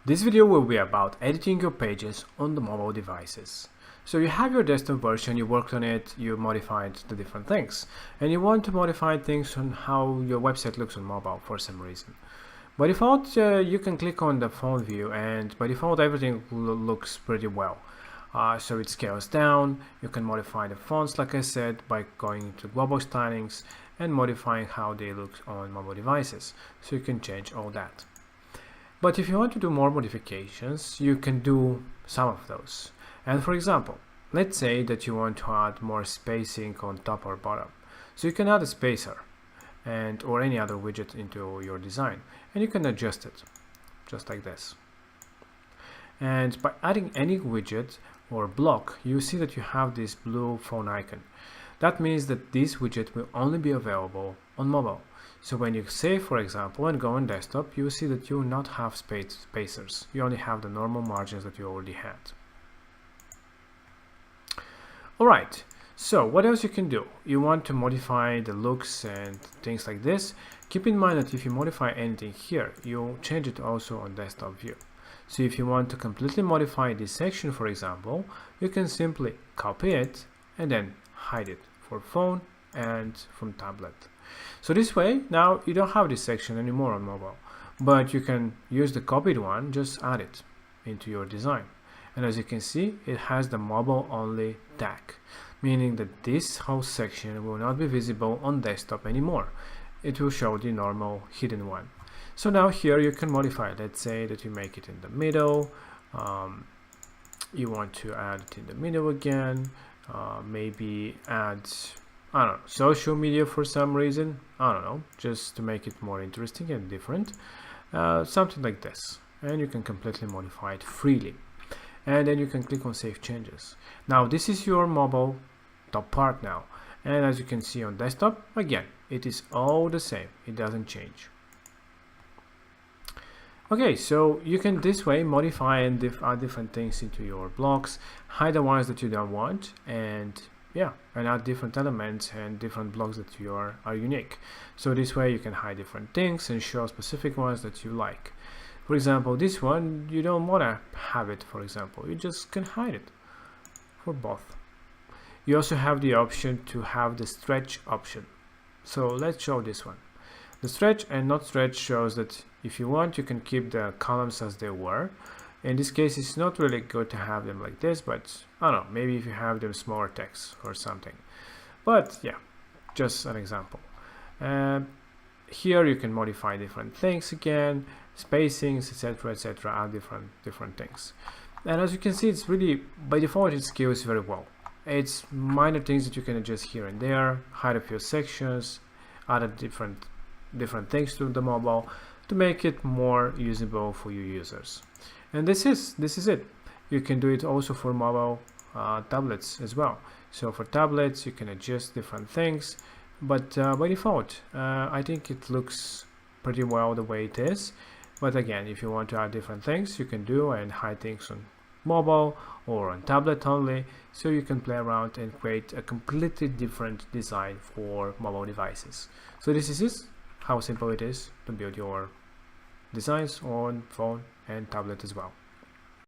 This video will be about editing your pages on the mobile devices. So you have your desktop version, you worked on it, you modified the different things, and you want to modify things on how your website looks on mobile for some reason. By default, you can click on the phone view, and by default everything looks pretty well. So it scales down. You can modify the fonts, like I said, by going to global stylings and modifying how they look on mobile devices. So you can change all that. But if you want to do more modifications, you can do some of those. And for example, let's say that you want to add more spacing on top or bottom. So you can add a spacer or any other widget into your design, and you can adjust it just like this. And by adding any widget or block, you see that you have this blue phone icon. That means that this widget will only be available on mobile. So when you save, for example, and go on desktop, you will see that you will not have spacers. You only have the normal margins that you already had. Alright, so what else you can do? You want to modify the looks and things like this. Keep in mind that if you modify anything here, you'll change it also on desktop view. So if you want to completely modify this section, for example, you can simply copy it and then hide it for phone and from tablet. So this way, now you don't have this section anymore on mobile, but you can use the copied one, just add it into your design. And as you can see, it has the mobile only tag, meaning that this whole section will not be visible on desktop anymore. It will show the normal hidden one. So now here you can modify. Let's say that you make it in the middle. You want to add it in the middle again. Maybe add, I don't know, social media for some reason. I don't know, just to make it more interesting and different. Something like this. And you can completely modify it freely. And then you can click on Save Changes. Now this is your mobile top part now. And as you can see on desktop, again, it is all the same. It doesn't change. Okay, so you can this way modify and add different things into your blocks, hide the ones that you don't want, and yeah, and add different elements and different blocks that are unique. So this way you can hide different things and show specific ones that you like. For example, this one, you don't want to have it, for example. You just can hide it for both. You also have the option to have the stretch option. So let's show this one. The stretch and not stretch shows that if you want, you can keep the columns as they were. In this case, it's not really good to have them like this, but I don't know, maybe if you have them smaller text or something. But yeah, just an example. Here you can modify different things again, spacings, etc., add different things. And as you can see, it's really, by default, it scales very well. It's minor things that you can adjust here and there, hide a few sections, add different things to the mobile to make it more usable for your users. And this is it. You can do it also for mobile tablets as well. So for tablets, you can adjust different things, but by default, I think it looks pretty well the way it is. But again, if you want to add different things, you can do and hide things on mobile or on tablet only, so you can play around and create a completely different design for mobile devices. So this is it, how simple it is to build your designs on phone and tablet as well.